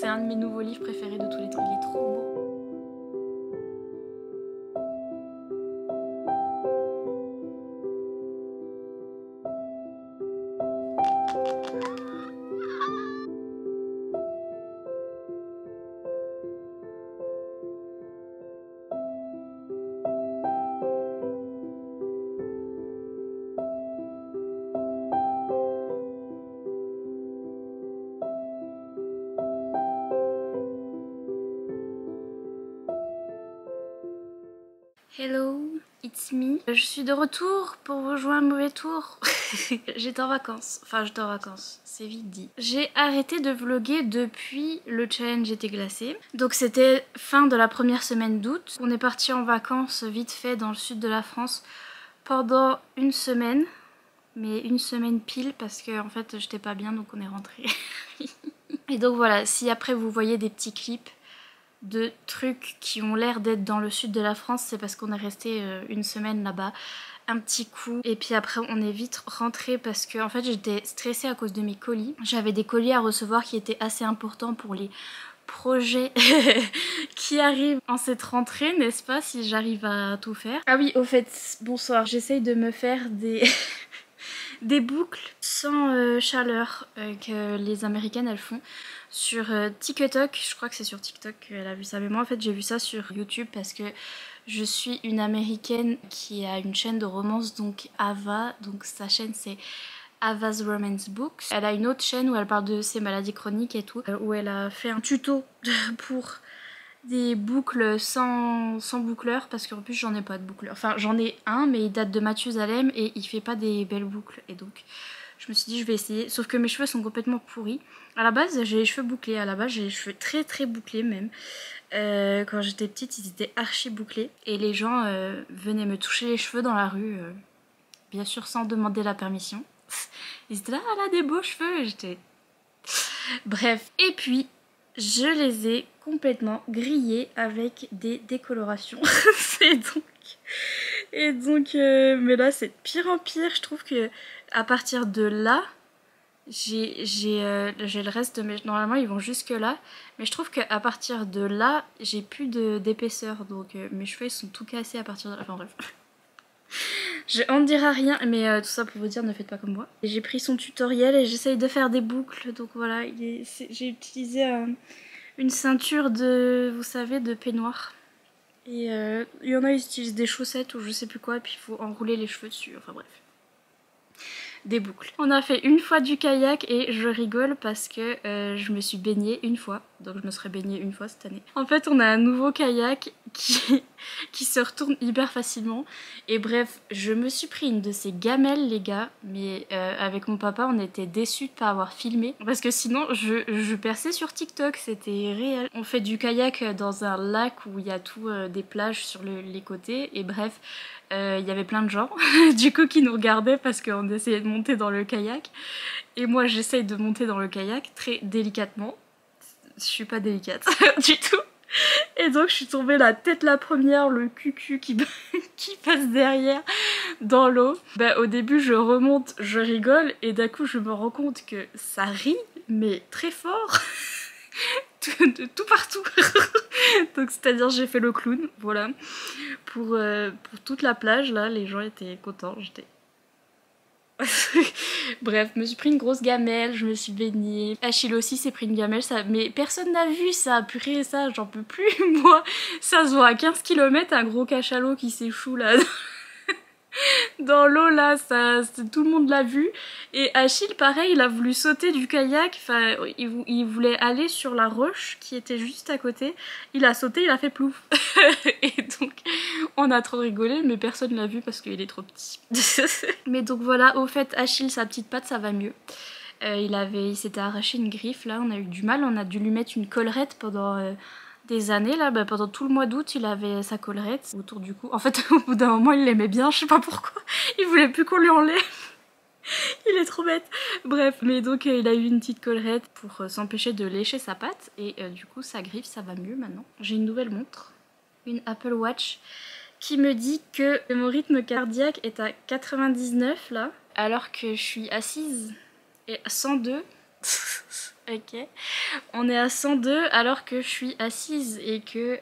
C'est un de mes nouveaux livres préférés de tous les temps, il est trop beau. Hello, it's me. Je suis de retour pour vous jouer un mauvais tour. J'étais en vacances, c'est vite dit. J'ai arrêté de vlogger depuis le challenge été glacé. Donc c'était fin de la première semaine d'août. On est parti en vacances vite fait dans le sud de la France pendant une semaine. Mais une semaine pile parce que en fait j'étais pas bien donc on est rentré. Et donc voilà, si après vous voyez des petits clips de trucs qui ont l'air d'être dans le sud de la France, c'est parce qu'on est resté une semaine là-bas, un petit coup, et puis après on est vite rentré parce que en fait j'étais stressée à cause de mes colis. J'avais des colis à recevoir qui étaient assez importants pour les projets qui arrivent en cette rentrée, n'est-ce pas, si j'arrive à tout faire. Ah oui, au fait, bonsoir, j'essaye de me faire des des boucles sans chaleur que les américaines elles font sur TikTok. Je crois que c'est sur TikTok qu'elle a vu ça, mais moi en fait j'ai vu ça sur YouTube parce que je suis une américaine qui a une chaîne de romance, donc Ava, donc sa chaîne c'est Ava's Romance Books. Elle a une autre chaîne où elle parle de ses maladies chroniques et tout, où elle a fait un tuto pour des boucles sans boucleur, parce qu'en plus j'en ai pas de boucleur. Enfin j'en ai un mais il date de Mathusalem et il fait pas des belles boucles, et donc je me suis dit je vais essayer, sauf que mes cheveux sont complètement pourris. À la base j'ai les cheveux bouclés, à la base j'ai les cheveux très bouclés même. Quand j'étais petite ils étaient archi bouclés et les gens venaient me toucher les cheveux dans la rue, bien sûr sans demander la permission. Ils étaient là, elle a des beaux cheveux, et j'étais... Bref, et puis je les ai complètement grillés avec des décolorations. Et donc mais là c'est de pire en pire. Je trouve que à partir de là, j'ai le reste de mes... Normalement ils vont jusque là, mais je trouve qu'à partir de là, j'ai plus d'épaisseur. Donc mes cheveux ils sont tout cassés à partir de là. Enfin bref. On ne dira rien, mais tout ça pour vous dire, ne faites pas comme moi. J'ai pris son tutoriel et j'essaye de faire des boucles, donc voilà, j'ai utilisé une ceinture de, vous savez, de peignoir. Et il y en a, ils utilisent des chaussettes ou je sais plus quoi, et puis il faut enrouler les cheveux dessus, enfin bref. Des boucles. On a fait une fois du kayak et je rigole parce que je me suis baignée une fois, donc je me serais baignée une fois cette année. En fait on a un nouveau kayak qui se retourne hyper facilement, et bref je me suis pris une de ces gamelles les gars, mais avec mon papa on était déçus de pas avoir filmé parce que sinon je perçais sur TikTok, c'était réel. On fait du kayak dans un lac où il y a tout des plages sur les côtés, et bref il y avait plein de gens du coup qui nous regardaient parce qu'on essayait de monter dans le kayak, et moi j'essaye de monter dans le kayak très délicatement. Je suis pas délicate du tout, et donc je suis tombée la tête la première, le cucu qui passe derrière dans l'eau. Bah au début je remonte, je rigole, et d'un coup je me rends compte que ça rit mais très fort. de tout partout. Donc c'est-à-dire j'ai fait le clown, voilà. Pour toute la plage là, les gens étaient contents, j'étais... Bref, je me suis pris une grosse gamelle, je me suis baignée. Achille aussi s'est pris une gamelle, ça... mais personne n'a vu ça, purée, ça j'en peux plus moi. Ça se voit à 15 km, un gros cachalot qui s'échoue là dans l'eau là, ça, tout le monde l'a vu. Et Achille pareil, il a voulu sauter du kayak, enfin il voulait aller sur la roche qui était juste à côté. Il a sauté, il a fait plouf. Et donc on a trop rigolé, mais personne l'a vu parce qu'il est trop petit. Mais donc voilà, au fait Achille, sa petite patte ça va mieux. Il s'était arraché une griffe là, on a eu du mal, on a dû lui mettre une collerette pendant des années là, bah, pendant tout le mois d'août il avait sa collerette autour du cou. En fait au bout d'un moment il l'aimait bien, je sais pas pourquoi, il voulait plus qu'on lui enlève. Il est trop bête. Bref, mais donc il a eu une petite collerette pour s'empêcher de lécher sa patte, et du coup sa griffe ça va mieux maintenant. J'ai une nouvelle montre, une Apple Watch, qui me dit que mon rythme cardiaque est à 99 là, alors que je suis assise et 102. Ok. On est à 102 alors que je suis assise et que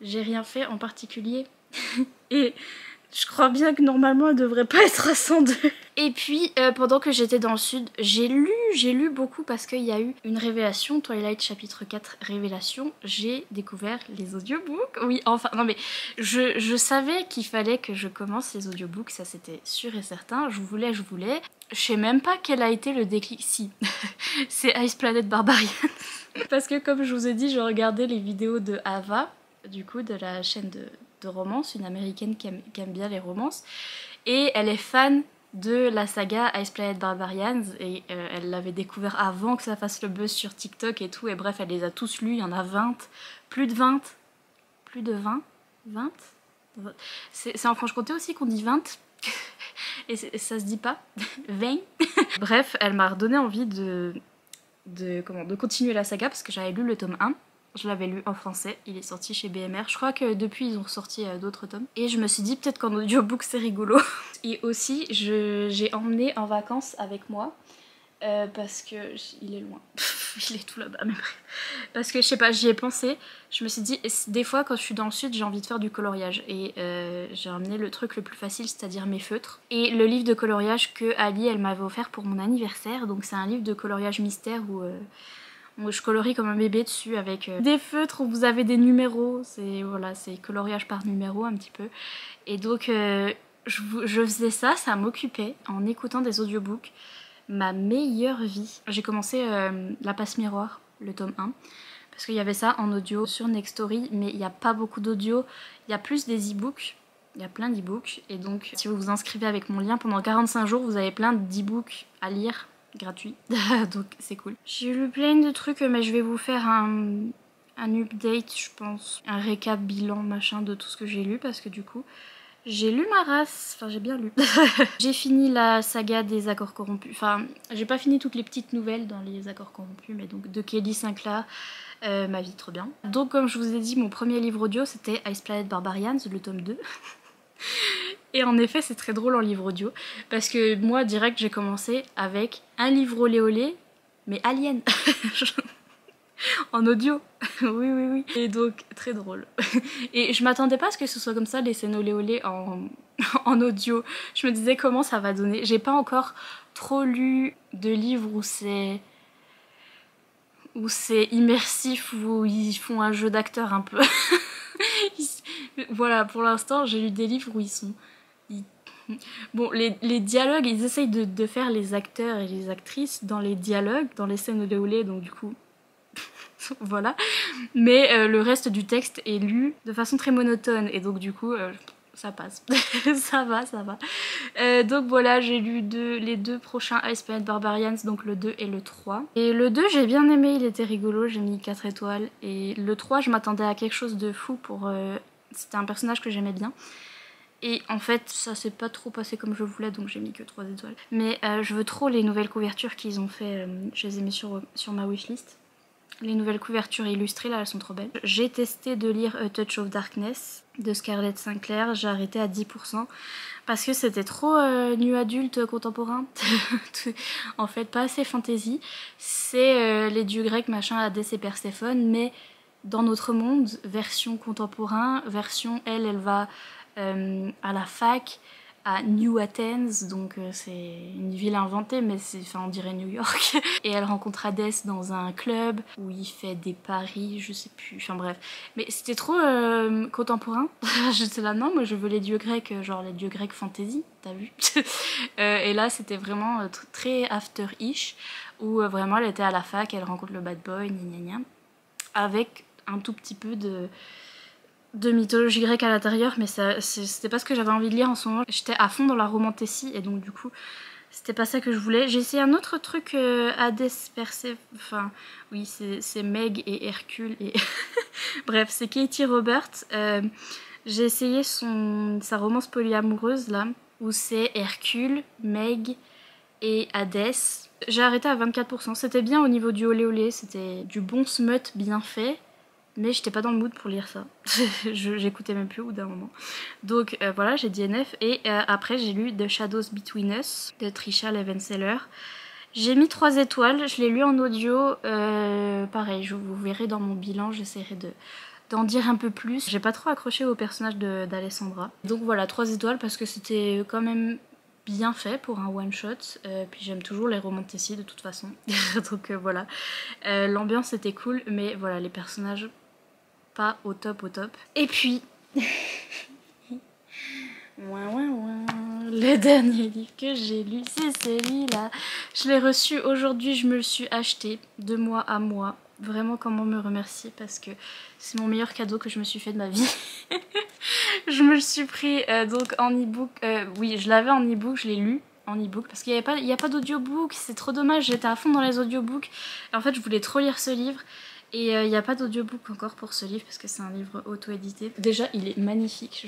j'ai rien fait en particulier. Et je crois bien que normalement elle devrait pas être à 102. Et puis pendant que j'étais dans le sud, j'ai lu beaucoup parce qu'il y a eu une révélation, Twilight chapitre 4 révélation, j'ai découvert les audiobooks. Oui, enfin, non mais je savais qu'il fallait que je commence les audiobooks, ça c'était sûr et certain, je voulais. Je sais même pas quel a été le déclic, si, c'est Ice Planet Barbarian. Parce que comme je vous ai dit, je regardais les vidéos de Ava, du coup de la chaîne de romance, une américaine qui aime bien les romances, et elle est fan de la saga Ice Planet Barbarians et elle l'avait découvert avant que ça fasse le buzz sur TikTok et tout, et bref elle les a tous lus, il y en a 20, plus de 20, plus de 20, 20 c'est en Franche-Comté aussi qu'on dit 20 et ça se dit pas 20. Bref, elle m'a redonné envie de continuer la saga parce que j'avais lu le tome 1. Je l'avais lu en français, il est sorti chez BMR. Je crois que depuis ils ont ressorti d'autres tomes. Et je me suis dit peut-être qu'en audiobook c'est rigolo. Et aussi j'ai emmené en vacances avec moi parce que il est loin. Il est tout là-bas, mais bref. Parce que je sais pas, j'y ai pensé. Je me suis dit, des fois quand je suis dans le sud, j'ai envie de faire du coloriage. Et j'ai emmené le truc le plus facile, c'est-à-dire mes feutres. Et le livre de coloriage que Ali, elle m'avait offert pour mon anniversaire. Donc c'est un livre de coloriage mystère où je colorie comme un bébé dessus avec des feutres où vous avez des numéros. C'est voilà, c'est coloriage par numéro un petit peu. Et donc je faisais ça, ça m'occupait en écoutant des audiobooks. Ma meilleure vie. J'ai commencé La Passe Miroir, le tome 1, parce qu'il y avait ça en audio sur Nextory, mais il n'y a pas beaucoup d'audio, il y a plus des e-books, il y a plein d'e-books, et donc si vous vous inscrivez avec mon lien, pendant 45 jours, vous avez plein d'e-books à lire, gratuits, donc c'est cool. J'ai lu plein de trucs, mais je vais vous faire un update, je pense, un récap, bilan, machin, de tout ce que j'ai lu, parce que du coup... J'ai lu ma race, enfin j'ai bien lu. J'ai fini la saga des accords corrompus, enfin j'ai pas fini toutes les petites nouvelles dans les accords corrompus, mais donc de Kelly Sinclair, ma vie trop bien. Donc comme je vous ai dit, mon premier livre audio c'était Ice Planet Barbarians, le tome 2. Et en effet c'est très drôle en livre audio, parce que moi direct j'ai commencé avec un livre olé olé, mais Alien. En audio. Oui. Et donc, très drôle. Et je m'attendais pas à ce que ce soit comme ça, les scènes olé olé en audio. Je me disais comment ça va donner. J'ai pas encore trop lu de livres où c'est immersif, où ils font un jeu d'acteur un peu. Voilà, pour l'instant, j'ai lu des livres où ils sont... Bon, les dialogues, ils essayent de faire les acteurs et les actrices dans les dialogues, dans les scènes olé olé, donc du coup... Voilà, mais le reste du texte est lu de façon très monotone et donc du coup ça passe. Ça va. Donc voilà, j'ai lu les deux prochains Ice Planet Barbarians, donc le 2 et le 3. Et le 2 j'ai bien aimé, il était rigolo, j'ai mis 4 étoiles. Et le 3 je m'attendais à quelque chose de fou pour... C'était un personnage que j'aimais bien. Et en fait, ça s'est pas trop passé comme je voulais, donc j'ai mis que 3 étoiles. Mais je veux trop les nouvelles couvertures qu'ils ont fait, je les ai mis sur ma wishlist. Les nouvelles couvertures illustrées, là, elles sont trop belles. J'ai testé de lire A Touch of Darkness de Scarlett Sinclair. J'ai arrêté à 10% parce que c'était trop nu adulte contemporain. En fait, pas assez fantasy. C'est les dieux grecs, machin, Hadès et Perséphone, mais dans notre monde, version contemporain, version, elle va à la fac, à New Athens, donc c'est une ville inventée, mais on dirait New York. Et elle rencontre Hadès dans un club où il fait des paris, je sais plus, enfin bref. Mais c'était trop contemporain. J'étais là, non, moi je veux les dieux grecs, genre les dieux grecs fantasy, t'as vu. Et là c'était vraiment très after-ish, où vraiment elle était à la fac, elle rencontre le bad boy, gna gna gna, avec un tout petit peu de mythologie grecque à l'intérieur, mais c'était pas ce que j'avais envie de lire en ce moment. J'étais à fond dans la romantécie et donc du coup c'était pas ça que je voulais. J'ai essayé un autre truc, Hadès, enfin oui c'est Meg et Hercule et bref c'est Katie Roberts. J'ai essayé sa romance polyamoureuse là, où c'est Hercule, Meg et Hadès. J'ai arrêté à 24%, c'était bien au niveau du olé olé, c'était du bon smut bien fait. Mais j'étais pas dans le mood pour lire ça. J'écoutais même plus au bout d'un moment. Donc voilà, j'ai dit NF. Et après, j'ai lu The Shadows Between Us de Trisha Levenseller. J'ai mis 3 étoiles, je l'ai lu en audio, pareil, vous verrez dans mon bilan, j'essaierai d'en dire un peu plus. J'ai pas trop accroché au personnage d'Alessandra. Donc voilà, 3 étoiles parce que c'était quand même bien fait pour un one shot, puis j'aime toujours les romanticis de toute façon. Donc voilà, l'ambiance était cool, mais voilà, les personnages pas au top au top. Et puis... Le dernier livre que j'ai lu, c'est celui-là. Je l'ai reçu aujourd'hui, je me le suis acheté de mois à mois. Vraiment, comment me remercier parce que c'est mon meilleur cadeau que je me suis fait de ma vie. Je me le suis pris donc en e-book. Oui, je l'avais en e-book, je l'ai lu en e-book parce qu'il n'y a pas d'audiobook. C'est trop dommage, j'étais à fond dans les audiobooks. En fait, je voulais trop lire ce livre. Et il n'y a pas d'audiobook encore pour ce livre parce que c'est un livre auto-édité. Déjà, il est magnifique.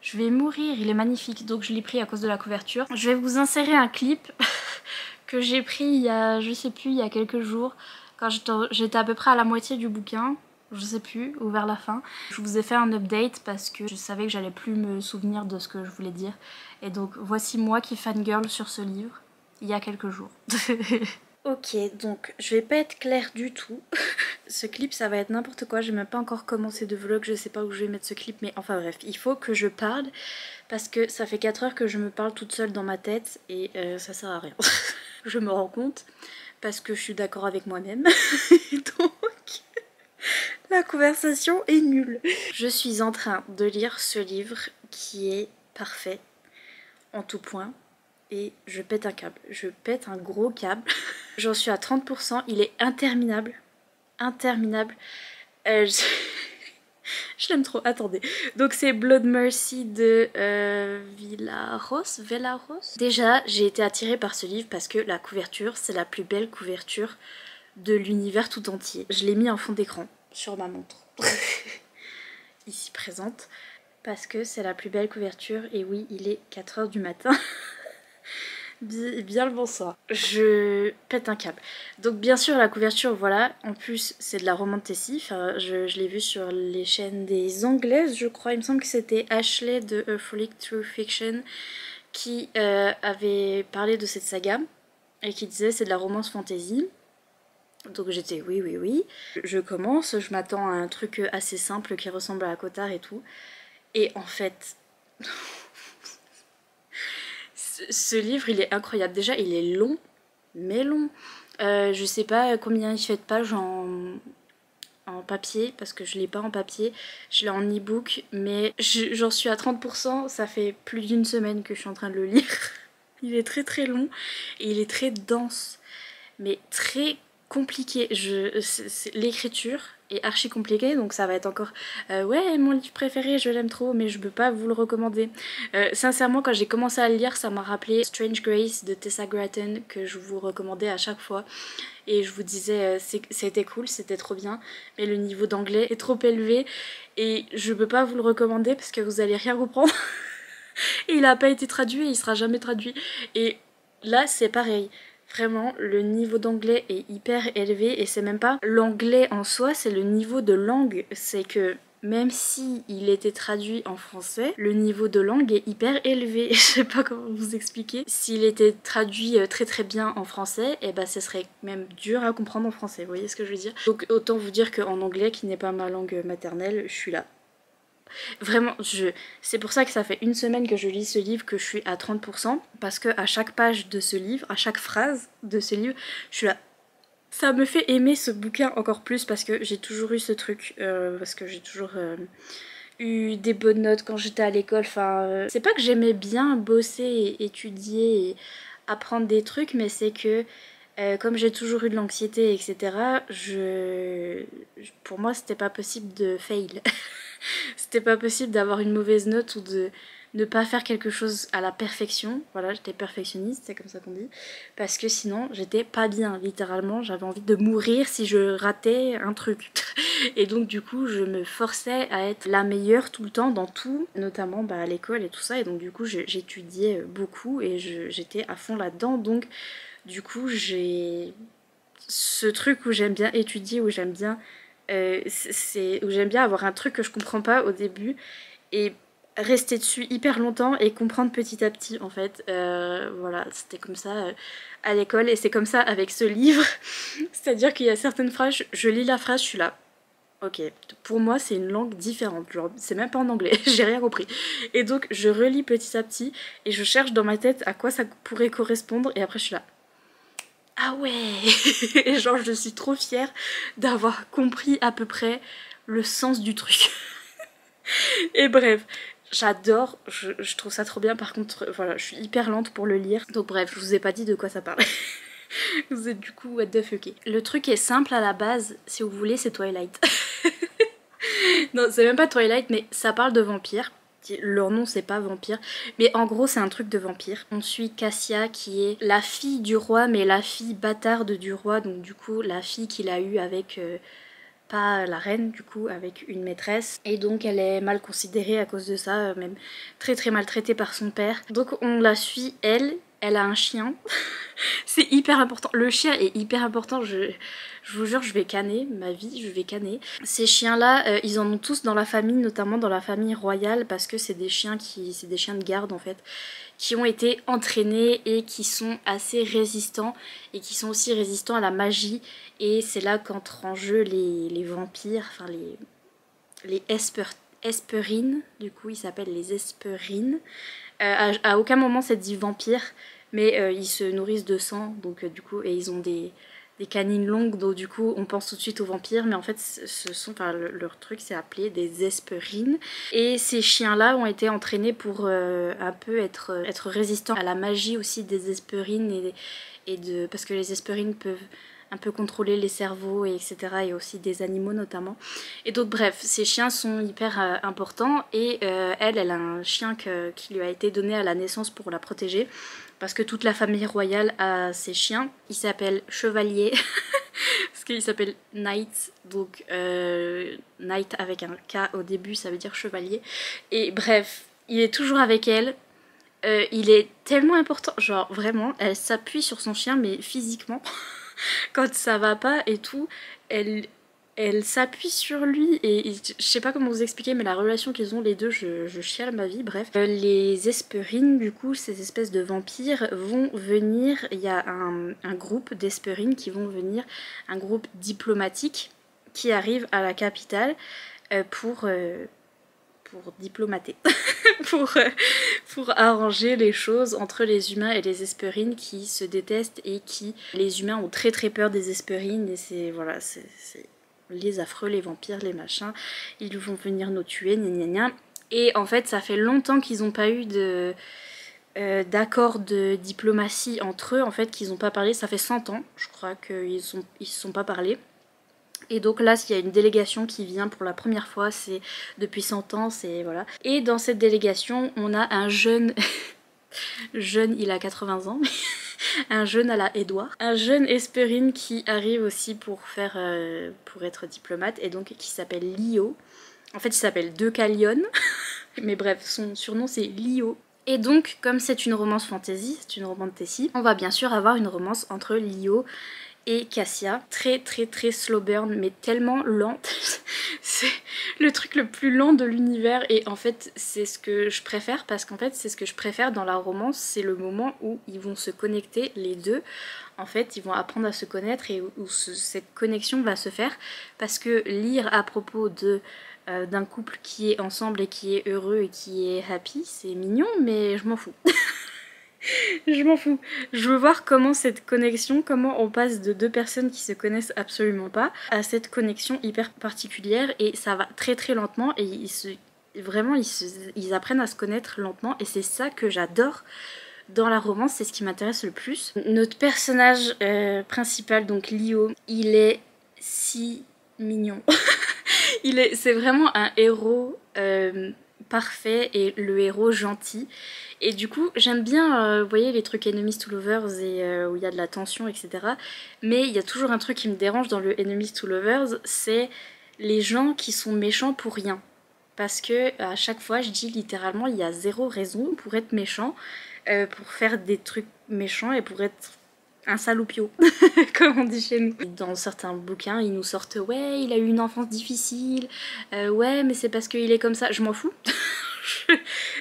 Je vais mourir, il est magnifique. Donc je l'ai pris à cause de la couverture. Je vais vous insérer un clip que j'ai pris il y a, je sais plus, il y a quelques jours. Quand j'étais à peu près à la moitié du bouquin. Je sais plus, ou vers la fin. Je vous ai fait un update parce que je savais que j'allais plus me souvenir de ce que je voulais dire. Et donc voici moi qui fangirl sur ce livre il y a quelques jours. Ok, donc je vais pas être claire du tout. Ce clip ça va être n'importe quoi, j'ai même pas encore commencé de vlog, je sais pas où je vais mettre ce clip, mais enfin bref, il faut que je parle parce que ça fait 4 heures que je me parle toute seule dans ma tête et ça sert à rien. Je me rends compte parce que je suis d'accord avec moi-même. Donc la conversation est nulle. Je suis en train de lire ce livre qui est parfait en tout point. Et je pète un câble, je pète un gros câble. J'en suis à 30%, il est interminable. Interminable. Je, je l'aime trop, attendez. Donc c'est Blood Mercy de Villaros. Déjà, j'ai été attirée par ce livre parce que la couverture, c'est la plus belle couverture de l'univers tout entier. Je l'ai mis en fond d'écran sur ma montre. Ici présente. Parce que c'est la plus belle couverture. Et oui, il est 4 h du matin. Bien le bonsoir. Je pète un câble. Donc bien sûr la couverture, voilà, en plus c'est de la romantasy, enfin, je l'ai vu sur les chaînes des anglaises je crois, il me semble que c'était Ashley de A Frolic Through Fiction qui avait parlé de cette saga et qui disait c'est de la romance fantasy. Donc j'étais oui. Je commence, je m'attends à un truc assez simple qui ressemble à Cotard et tout. Et en fait... Ce livre il est incroyable, déjà il est long, mais long. Je sais pas combien il fait de pages en papier, parce que je l'ai pas en papier, je l'ai en e-book, mais j'en suis à 30%, ça fait plus d'une semaine que je suis en train de le lire. Il est très très long, et il est très dense, mais très compliqué. L'écriture est archi compliquée, donc ça va être encore ouais mon livre préféré, je l'aime trop, mais je peux pas vous le recommander. Sincèrement quand j'ai commencé à le lire ça m'a rappelé Strange Grace de Tessa Gratton que je vous recommandais à chaque fois et je vous disais c'était cool, c'était trop bien, mais le niveau d'anglais est trop élevé et je peux pas vous le recommander parce que vous allez rien comprendre. Et il a pas été traduit et il sera jamais traduit, et là c'est pareil. Vraiment, le niveau d'anglais est hyper élevé et c'est même pas l'anglais en soi, c'est le niveau de langue. C'est que même si il était traduit en français, le niveau de langue est hyper élevé. Je sais pas comment vous expliquer. S'il était traduit très très bien en français, et bah ce serait même dur à comprendre en français, vous voyez ce que je veux dire? Donc autant vous dire qu'en anglais, qui n'est pas ma langue maternelle, je suis là. Vraiment, c'est pour ça que ça fait une semaine que je lis ce livre que je suis à 30%, parce que à chaque page de ce livre, à chaque phrase de ce livre, je suis là. Ça me fait aimer ce bouquin encore plus parce que j'ai toujours eu ce truc, parce que j'ai toujours eu des bonnes notes quand j'étais à l'école. Enfin, c'est pas que j'aimais bien bosser et étudier et apprendre des trucs, mais c'est que comme j'ai toujours eu de l'anxiété, etc., pour moi c'était pas possible de fail. C'était pas possible d'avoir une mauvaise note ou de ne pas faire quelque chose à la perfection. Voilà, j'étais perfectionniste, c'est comme ça qu'on dit. Parce que sinon, j'étais pas bien, littéralement. J'avais envie de mourir si je ratais un truc. Et donc, du coup, je me forçais à être la meilleure tout le temps dans tout, notamment bah, à l'école et tout ça. Et donc, du coup, j'étudiais beaucoup et j'étais à fond là-dedans. Donc, du coup, j'ai ce truc où j'aime bien étudier, où j'aime bien avoir un truc que je comprends pas au début et rester dessus hyper longtemps et comprendre petit à petit en fait. Voilà, c'était comme ça à l'école et c'est comme ça avec ce livre. C'est-à-dire qu'il y a certaines phrases, je lis la phrase, je suis là. Ok, pour moi c'est une langue différente, genre c'est même pas en anglais, j'ai rien compris. Et donc je relis petit à petit et je cherche dans ma tête à quoi ça pourrait correspondre et après je suis là. Ah ouais. Et genre je suis trop fière d'avoir compris à peu près le sens du truc. Et bref, j'adore, je trouve ça trop bien. Par contre, voilà, je suis hyper lente pour le lire. Donc bref, je vous ai pas dit de quoi ça parle. Vous êtes du coup what the fuck. Le truc est simple à la base, si vous voulez, c'est Twilight. Non, c'est même pas Twilight, mais ça parle de vampires. Leur nom c'est pas vampire, mais en gros c'est un truc de vampire. On suit Cassia qui est la fille du roi, mais la fille bâtarde du roi, donc du coup la fille qu'il a eue avec... pas la reine du coup, avec une maîtresse, et donc elle est mal considérée à cause de ça, même très très maltraitée par son père. Donc on la suit, elle a un chien. C'est hyper important, le chien est hyper important, je vous jure je vais canner, ma vie je vais canner. Ces chiens là, ils en ont tous dans la famille, notamment dans la famille royale, parce que c'est des chiens c'est des chiens de garde en fait, qui ont été entraînés et qui sont assez résistants et qui sont aussi résistants à la magie. Et c'est là qu'entrent en jeu les vampires, enfin les Esperines, du coup ils s'appellent les Esperines. À aucun moment c'est dit vampire, mais ils se nourrissent de sang, donc du coup, et ils ont des canines longues, donc du coup on pense tout de suite aux vampires, mais en fait leur truc c'est appelé des Esperines. Et ces chiens là ont été entraînés pour un peu être résistants à la magie aussi des Esperines, parce que les Esperines peuvent un peu contrôler les cerveaux, et etc. Et aussi des animaux notamment. Et donc bref, ces chiens sont hyper importants, et elle a un chien qui lui a été donné à la naissance pour la protéger, parce que toute la famille royale a ses chiens. Il s'appelle Chevalier, parce qu'il s'appelle Knight, donc Knight avec un K au début, ça veut dire chevalier. Et bref, il est toujours avec elle. Il est tellement important, genre vraiment, elle s'appuie sur son chien, mais physiquement. Quand ça va pas et tout, elle s'appuie sur lui, et je sais pas comment vous expliquer, mais la relation qu'ils ont les deux, je chiale ma vie, bref. Les Esperines, du coup, ces espèces de vampires, vont venir, il y a un groupe d'Esperines qui vont venir, un groupe diplomatique qui arrive à la capitale pour diplomater, pour arranger les choses entre les humains et les Esperines qui se détestent, et les humains ont très très peur des Esperines, et c'est voilà, c'est les affreux, les vampires, les machins, ils vont venir nous tuer, gna gna gna. Et en fait ça fait longtemps qu'ils n'ont pas eu d'accord de diplomatie entre eux, en fait, qu'ils n'ont pas parlé, ça fait 100 ans je crois qu'ils se sont pas parlé. Et donc là, il y a une délégation qui vient pour la première fois, c'est depuis 100 ans, c'est voilà. Et dans cette délégation, on a un jeune, il a 80 ans, un jeune à la Edouard, un jeune Esperine qui arrive aussi pour être diplomate, et donc qui s'appelle Lio. En fait, il s'appelle Deucalion, mais bref, son surnom c'est Lio. Et donc, comme c'est une romance fantasy, c'est une romance Tessie, on va bien sûr avoir une romance entre Lio et Cassia, très très très slow burn, mais tellement lente. C'est le truc le plus lent de l'univers, et en fait c'est ce que je préfère, parce qu'en fait c'est ce que je préfère dans la romance, c'est le moment où ils vont se connecter les deux. En fait ils vont apprendre à se connaître, et où cette connexion va se faire, parce que lire à propos d'un couple qui est ensemble et qui est heureux et qui est happy, c'est mignon, mais je m'en fous. Je m'en fous. Je veux voir comment cette connexion, comment on passe de deux personnes qui se connaissent absolument pas à cette connexion hyper particulière, et ça va très très lentement, et ils apprennent à se connaître lentement, et c'est ça que j'adore dans la romance, c'est ce qui m'intéresse le plus. Notre personnage principal, donc Lio, il est si mignon. C'est vraiment un héros parfait, et le héros gentil. Et du coup, j'aime bien, vous voyez, les trucs Enemies to Lovers, et où il y a de la tension, etc. Mais il y a toujours un truc qui me dérange dans le Enemies to Lovers, c'est les gens qui sont méchants pour rien. Parce que à chaque fois, je dis littéralement, il y a zéro raison pour être méchant, pour faire des trucs méchants et pour être un saloupio, comme on dit chez nous. Dans certains bouquins, ils nous sortent « Ouais, il a eu une enfance difficile, ouais, mais c'est parce qu'il est comme ça. » Je m'en fous.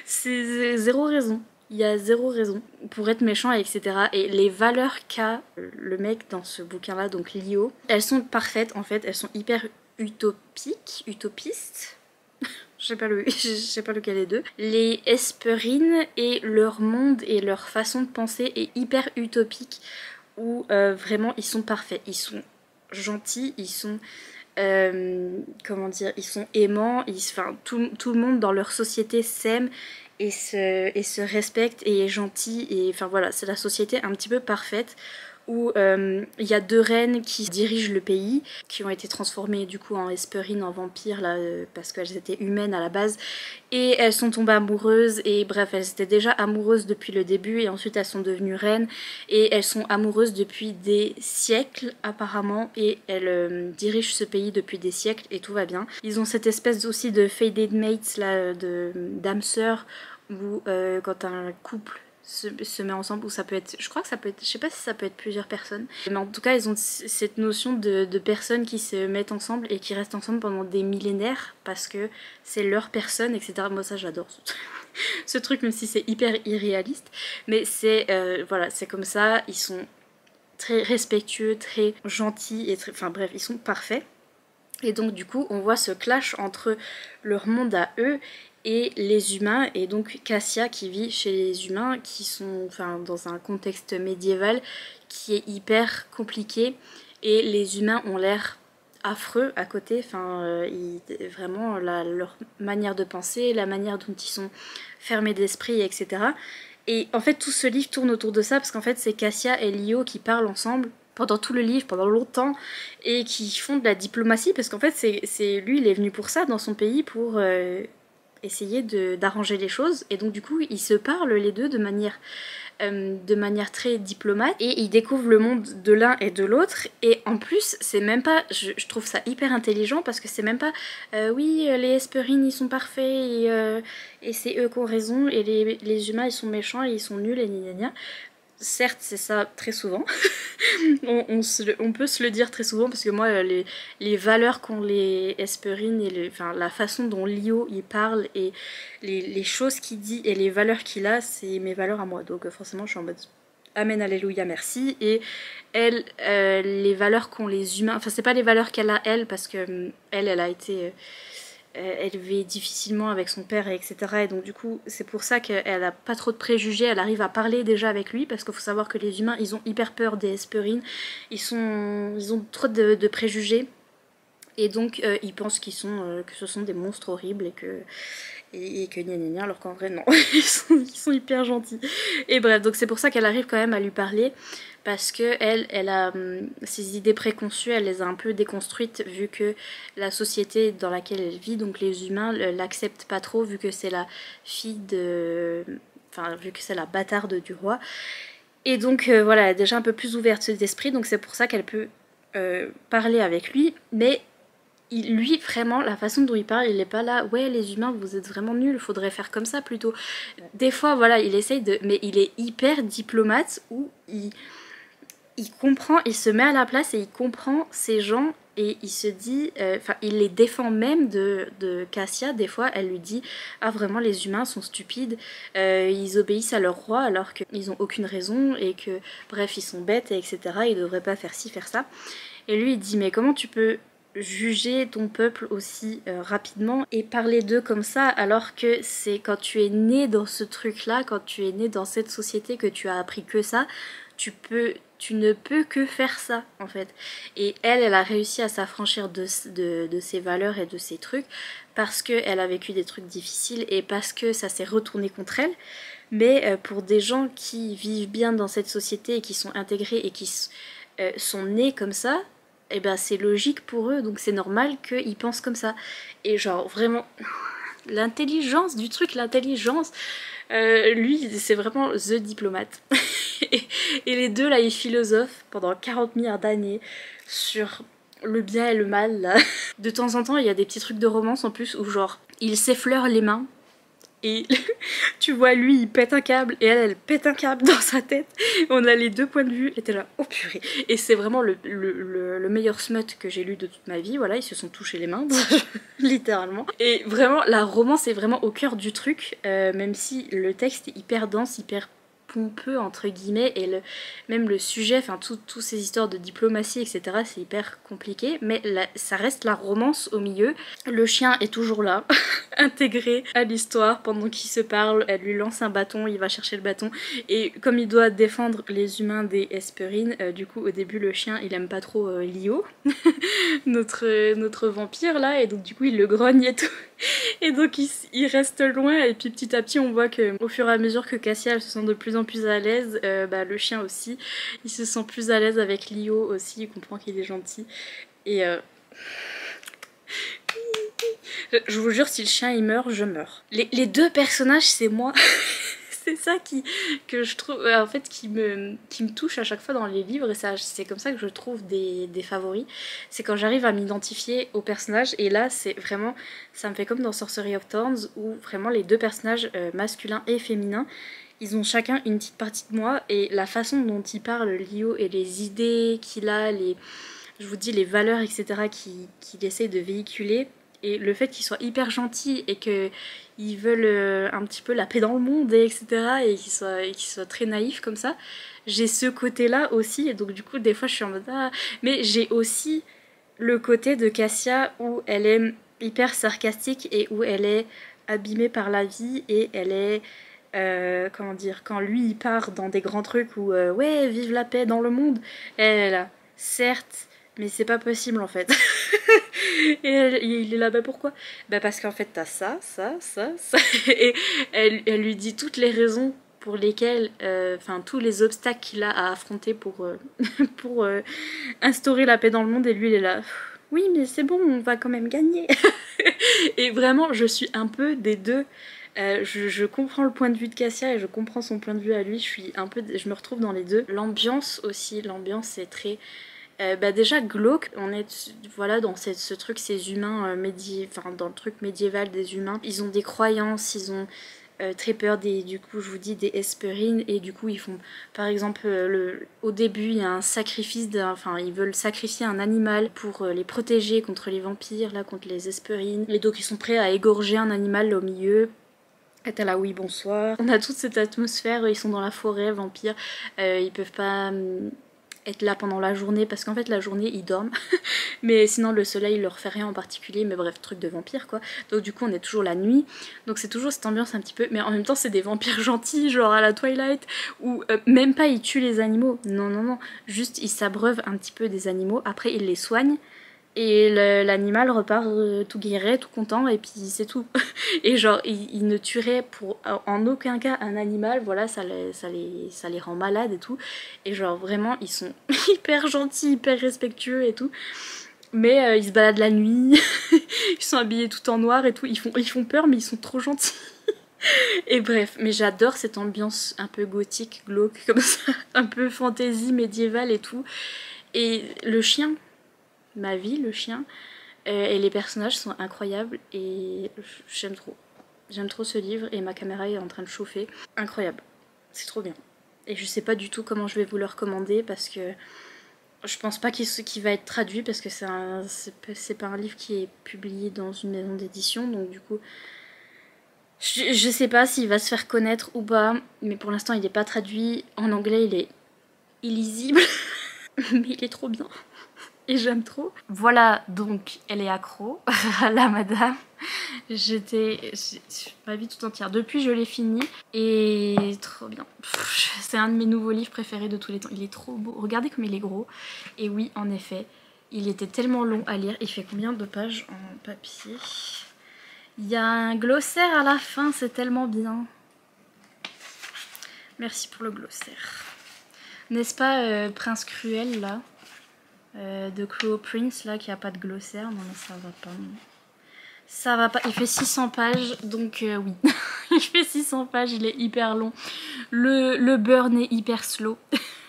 C'est zéro raison. Il y a zéro raison pour être méchant, etc. Et les valeurs qu'a le mec dans ce bouquin-là, donc Lio, elles sont parfaites en fait, elles sont hyper utopistes. Je sais pas lequel des deux. Les Hesperines et leur monde et leur façon de penser est hyper utopique où vraiment ils sont parfaits. Ils sont gentils, ils sont comment dire, ils sont aimants, enfin, tout le monde dans leur société s'aime et se respecte et est gentil. Et enfin voilà, c'est la société un petit peu parfaite où il y a deux reines qui dirigent le pays, qui ont été transformées du coup en Hesperines, en vampires là, parce qu'elles étaient humaines à la base, et elles sont tombées amoureuses, et bref, elles étaient déjà amoureuses depuis le début, et ensuite elles sont devenues reines, et elles sont amoureuses depuis des siècles apparemment, et elles dirigent ce pays depuis des siècles, et tout va bien. Ils ont cette espèce aussi de fated mates là, d'âme sœur, où quand un couple se met ensemble, ou ça peut être, je crois que ça peut être, je sais pas si ça peut être plusieurs personnes, mais en tout cas ils ont cette notion de personnes qui se mettent ensemble et qui restent ensemble pendant des millénaires parce que c'est leur personne, etc. Moi ça j'adore ce truc, même si c'est hyper irréaliste, mais c'est voilà, c'est comme ça. Ils sont très respectueux, très gentils et très, enfin bref, ils sont parfaits. Et donc du coup on voit ce clash entre leur monde à eux et les humains, et donc Cassia qui vit chez les humains, qui sont enfin, dans un contexte médiéval qui est hyper compliqué, et les humains ont l'air affreux à côté, enfin, vraiment leur manière de penser, la manière dont ils sont fermés d'esprit, etc. Et en fait tout ce livre tourne autour de ça, parce qu'en fait c'est Cassia et Lio qui parlent ensemble pendant tout le livre, pendant longtemps, et qui font de la diplomatie, parce qu'en fait c'est lui, il est venu pour ça dans son pays, pour essayer d'arranger les choses, et donc du coup ils se parlent les deux de manière très diplomate, et ils découvrent le monde de l'un et de l'autre. Et en plus c'est même pas, je trouve ça hyper intelligent, parce que c'est même pas oui les Hesperines ils sont parfaits et c'est eux qui ont raison, et les humains ils sont méchants et ils sont nuls et gna gna gna. Certes, c'est ça très souvent. on peut se le dire très souvent, parce que moi, les valeurs qu'ont les Hesperines, et enfin, la façon dont Lio il parle, et les choses qu'il dit, et les valeurs qu'il a, c'est mes valeurs à moi. Donc forcément, je suis en mode Amen, Alléluia, merci. Et elle, les valeurs qu'ont les humains, enfin, c'est pas les valeurs qu'elle a, elle, parce que elle a été élevée difficilement avec son père, etc. Et donc du coup c'est pour ça qu'elle a pas trop de préjugés, elle arrive à parler déjà avec lui, parce qu'il faut savoir que les humains ils ont hyper peur des Hesperines, ils ont trop de préjugés, et donc ils pensent que ce sont des monstres horribles, et que gna gna gna, alors qu'en vrai non, ils sont hyper gentils. Et bref, donc c'est pour ça qu'elle arrive quand même à lui parler, parce que elle a ses idées préconçues, elle les a un peu déconstruites, vu que la société dans laquelle elle vit, donc les humains, l'acceptent pas trop, vu que c'est la fille de... Enfin, vu que c'est la bâtarde du roi. Et donc voilà, elle est déjà un peu plus ouverte d'esprit, donc c'est pour ça qu'elle peut parler avec lui, mais lui, vraiment, la façon dont il parle, il est pas là, ouais, les humains, vous êtes vraiment nuls, faudrait faire comme ça plutôt. Des fois, voilà, il essaye de... Mais il est hyper diplomate, où il comprend, il se met à la place, et il comprend ces gens, et il se dit... Enfin, il les défend même de Cassia. Des fois, elle lui dit, ah, vraiment, les humains sont stupides, ils obéissent à leur roi, alors qu'ils ont aucune raison, et que, bref, ils sont bêtes, etc. Ils devraient pas faire ci, faire ça. Et lui, il dit, mais comment tu peux juger ton peuple aussi rapidement et parler d'eux comme ça, alors que c'est quand tu es né dans ce truc là, quand tu es né dans cette société, que tu as appris que ça, tu ne peux que faire ça en fait. Et elle a réussi à s'affranchir de ses valeurs et de ses trucs, parce qu'elle a vécu des trucs difficiles, et parce que ça s'est retourné contre elle. Mais pour des gens qui vivent bien dans cette société, et qui sont intégrés, et qui sont nés comme ça, et ben c'est logique pour eux, donc c'est normal qu'ils pensent comme ça. Et genre vraiment l'intelligence du truc, l'intelligence, lui c'est vraiment the diplomate. et les deux là ils philosophent pendant 40 milliards d'années sur le bien et le mal là. De temps en temps il y a des petits trucs de romance en plus, où genre ils s'effleurent les mains, et tu vois lui il pète un câble et elle pète un câble dans sa tête. On a les deux points de vue et t'es là, oh purée. Et c'est vraiment le meilleur smut que j'ai lu de toute ma vie, voilà, ils se sont touchés les mains, littéralement. Et vraiment la romance est vraiment au cœur du truc, même si le texte est hyper dense, hyper pompeux entre guillemets, et même le sujet, enfin toutes ces histoires de diplomatie etc, c'est hyper compliqué, mais ça reste la romance au milieu. Le chien est toujours là, intégré à l'histoire pendant qu'ils se parlent, elle lui lance un bâton, il va chercher le bâton, et comme il doit défendre les humains des Hesperines, du coup au début le chien il aime pas trop Lio, notre vampire là, et donc du coup il le grogne et tout. Et donc il reste loin, et puis petit à petit on voit que au fur et à mesure que Cassia elle se sent de plus en plus à l'aise, le chien aussi, il se sent plus à l'aise avec Lio aussi, il comprend qu'il est gentil. Et je vous jure, si le chien il meurt, je meurs. Les deux personnages c'est moi. C'est ça que je trouve, en fait, qui me touche à chaque fois dans les livres, et c'est comme ça que je trouve des favoris. C'est quand j'arrive à m'identifier aux personnages, et là, c'est vraiment, ça me fait comme dans Sorcery of Thorns, où vraiment les deux personnages, masculins et féminins, ils ont chacun une petite partie de moi, et la façon dont ils parlent, Lio, et les idées qu'il a, je vous dis, les valeurs, etc., qu'il essaye de véhiculer, et le fait qu'ils soient hyper gentils et qu'ils veulent un petit peu la paix dans le monde, etc. et qu'ils soient très naïfs comme ça, j'ai ce côté-là aussi, et donc du coup des fois je suis en mode ah, mais j'ai aussi le côté de Cassia où elle est hyper sarcastique et où elle est abîmée par la vie, et elle est comment dire, quand lui il part dans des grands trucs où ouais vive la paix dans le monde, elle est là, certes, mais c'est pas possible en fait. Et il est là, bah pourquoi? Bah parce qu'en fait t'as ça. Et elle lui dit toutes les raisons pour lesquelles, enfin tous les obstacles qu'il a à affronter pour instaurer la paix dans le monde, et lui il est là, oui mais c'est bon, on va quand même gagner. Et vraiment je suis un peu des deux. Je comprends le point de vue de Cassia et je comprends son point de vue à lui, je me retrouve dans les deux. L'ambiance aussi, l'ambiance est très... déjà glauque, on est voilà dans ce truc, ces humains dans le truc médiéval des humains, ils ont des croyances, ils ont très peur du coup je vous dis des Hesperines, et du coup ils font par exemple au début il y a un sacrifice, ils veulent sacrifier un animal pour les protéger contre les vampires, là contre les Hesperines, et donc ils sont prêts à égorger un animal là, au milieu. Et t'es là, oui bonsoir. On a toute cette atmosphère, ils sont dans la forêt, vampires, ils peuvent pas être là pendant la journée, parce qu'en fait la journée ils dorment mais sinon le soleil leur fait rien en particulier, mais bref, truc de vampire quoi. Donc du coup on est toujours la nuit, donc c'est toujours cette ambiance un petit peu, mais en même temps c'est des vampires gentils genre à la Twilight, où même pas ils tuent les animaux, non, juste ils s'abreuvent un petit peu des animaux, après ils les soignent et l'animal repart tout guéri, tout content, et puis c'est tout. Et genre ils ne tueraient en aucun cas un animal, voilà, ça les rend malades et tout, et genre vraiment ils sont hyper gentils, hyper respectueux et tout, mais ils se baladent la nuit, ils sont habillés tout en noir et tout, ils font peur mais ils sont trop gentils. Et bref, mais j'adore cette ambiance un peu gothique, glauque comme ça, un peu fantaisie médiévale et tout. Et le chien, ma vie, le chien, et les personnages sont incroyables, et j'aime trop ce livre, et ma caméra est en train de chauffer. Incroyable, c'est trop bien. Et je sais pas du tout comment je vais vous le recommander, parce que je pense pas qu'il va être traduit, parce que c'est pas un livre qui est publié dans une maison d'édition, donc du coup je sais pas s'il va se faire connaître ou pas, mais pour l'instant il est pas traduit. En anglais il est illisible mais il est trop bien et j'aime trop. Voilà, donc elle est accro à la madame. Ma vie tout entière. Depuis je l'ai fini et trop bien. C'est un de mes nouveaux livres préférés de tous les temps. Il est trop beau. Regardez comme il est gros. Et oui, en effet, il était tellement long à lire. Il fait combien de pages en papier? Il y a un glossaire à la fin, c'est tellement bien. Merci pour le glossaire. N'est-ce pas Prince Cruel là, de Cruel Prince là, qui a pas de glossaire? Non mais ça va pas. Ça va pas, il fait 600 pages, donc oui. Il fait 600 pages, il est hyper long. Le burn est hyper slow.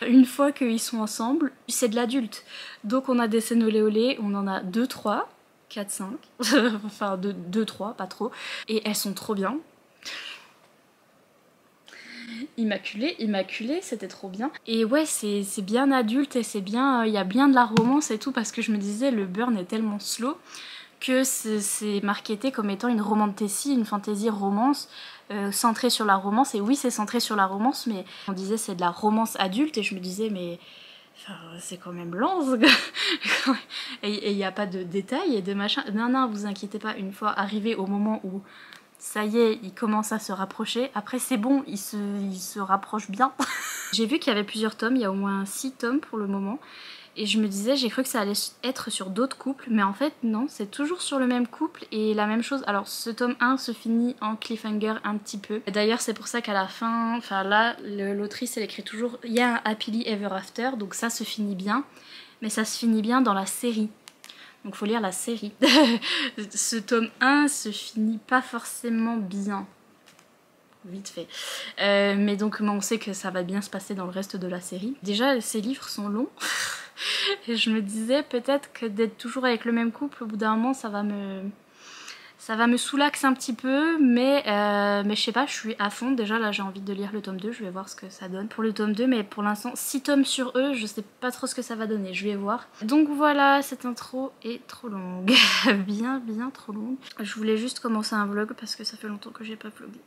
Une fois qu'ils sont ensemble, c'est de l'adulte. Donc on a des scènes olé olé, on en a 2, 3, 4, 5. Enfin 2, 3, pas trop. Et elles sont trop bien. immaculé, c'était trop bien. Et ouais, c'est bien adulte et c'est bien, il y a bien de la romance et tout, parce que je me disais le burn est tellement slow que c'est marketé comme étant une romantasy, une fantasy romance centrée sur la romance. Et oui, c'est centré sur la romance, mais on disait c'est de la romance adulte et je me disais mais enfin, c'est quand même lent. Et il n'y a pas de détails et de machin. Non, vous inquiétez pas, une fois arrivé au moment où ça y est, il commence à se rapprocher. Après, c'est bon, il se rapproche bien. J'ai vu qu'il y avait plusieurs tomes, il y a au moins 6 tomes pour le moment. Et je me disais, j'ai cru que ça allait être sur d'autres couples, mais en fait non, c'est toujours sur le même couple et la même chose. Alors ce tome 1 se finit en cliffhanger un petit peu. D'ailleurs c'est pour ça qu'à la fin, enfin là, l'autrice elle écrit toujours, il y a un happily ever after, donc ça se finit bien. Mais ça se finit bien dans la série. Donc faut lire la série. Ce tome 1 se finit pas forcément bien. Vite fait. Mais donc on sait que ça va bien se passer dans le reste de la série. Déjà ces livres sont longs. Et je me disais peut-être que d'être toujours avec le même couple, au bout d'un moment ça va me soulaxer un petit peu, mais je sais pas, je suis à fond. Déjà là j'ai envie de lire le tome 2, je vais voir ce que ça donne pour le tome 2, mais pour l'instant 6 tomes sur eux, je sais pas trop ce que ça va donner, je vais voir. Donc voilà, cette intro est trop longue, bien trop longue. Je voulais juste commencer un vlog parce que ça fait longtemps que j'ai pas vlogué.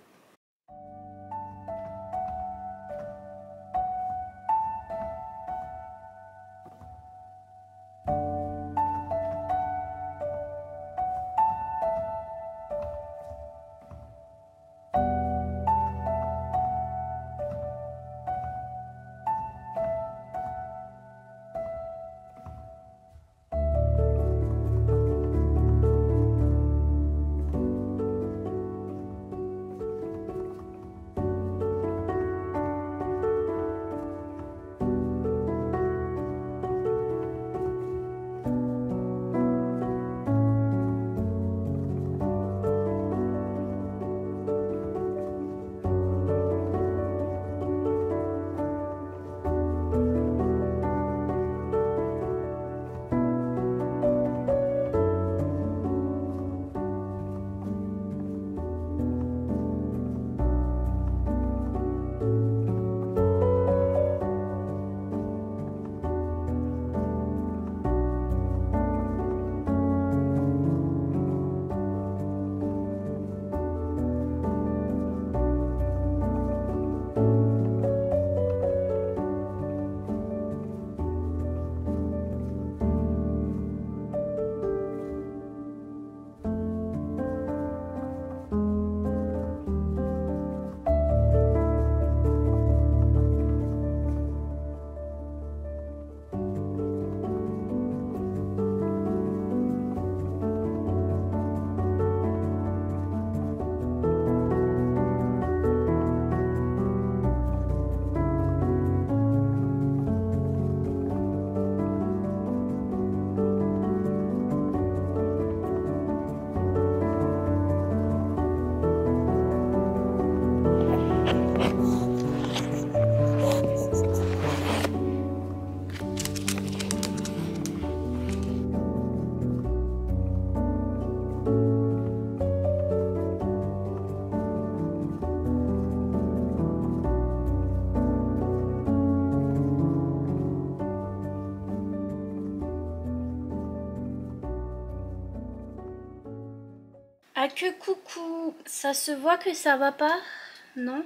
Ah que coucou, ça se voit que ça va pas? Non?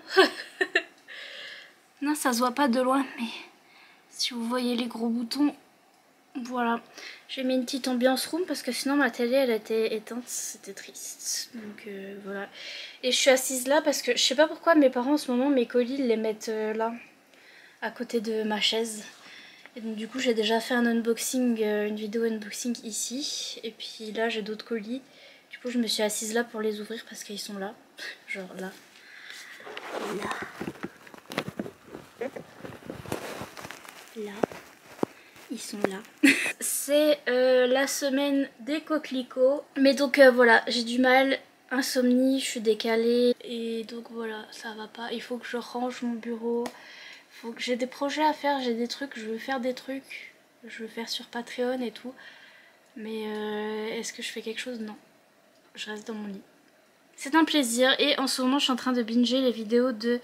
Non, ça se voit pas de loin, mais si vous voyez les gros boutons, voilà. J'ai mis une petite ambiance room parce que sinon ma télé elle était éteinte, c'était triste. Donc voilà. Et je suis assise là parce que je sais pas pourquoi mes parents en ce moment, mes colis ils les mettent là, à côté de ma chaise. Et donc du coup j'ai déjà fait un unboxing, une vidéo unboxing ici. Et puis là j'ai d'autres colis. Du coup je me suis assise là pour les ouvrir parce qu'ils sont là. Genre là. Là. Là. Ils sont là. C'est la semaine des coquelicots. Mais donc voilà, j'ai du mal. Insomnie, je suis décalée. Et donc voilà, ça va pas. Il faut que je range mon bureau. Faut que j'ai des projets à faire, j'ai des trucs, je veux faire des trucs. Je veux faire sur Patreon et tout. Mais est-ce que je fais quelque chose? Non. Je reste dans mon lit. C'est un plaisir et en ce moment je suis en train de binger les vidéos de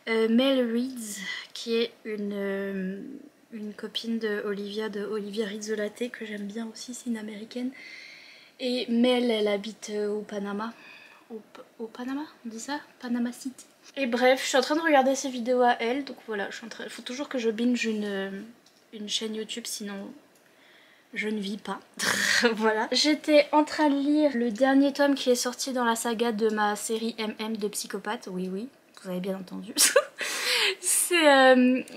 Mel Reeds, qui est une copine de Olivia Rizzolatti, que j'aime bien aussi, c'est une américaine. Et Mel, elle habite au Panama. Au Panama, on dit ça? Panama City. Et bref, je suis en train de regarder ses vidéos à elle, donc voilà, il faut toujours que je binge une chaîne YouTube, sinon je ne vis pas. Voilà. J'étais en train de lire le dernier tome qui est sorti dans la saga de ma série MM de Psychopathe. Oui, oui, vous avez bien entendu. C'est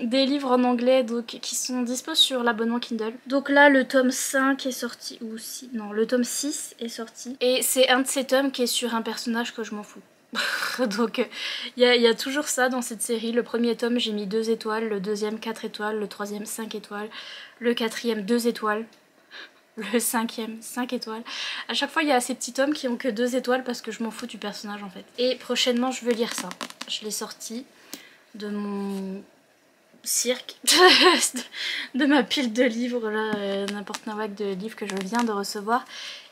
des livres en anglais donc, qui sont dispo sur l'abonnement Kindle. Donc là, le tome 5 est sorti, ou si, non, le tome 6 est sorti. Et c'est un de ces tomes qui est sur un personnage que je m'en fous. Donc il y a toujours ça dans cette série. Le premier tome j'ai mis 2 étoiles, le deuxième 4 étoiles, le troisième 5 étoiles, le quatrième 2 étoiles, le cinquième 5 étoiles. À chaque fois il y a ces petits tomes qui ont que 2 étoiles parce que je m'en fous du personnage en fait. Et prochainement je veux lire ça. Je l'ai sorti de mon cirque, de ma pile de livres là, n'importe nawak de livres que je viens de recevoir.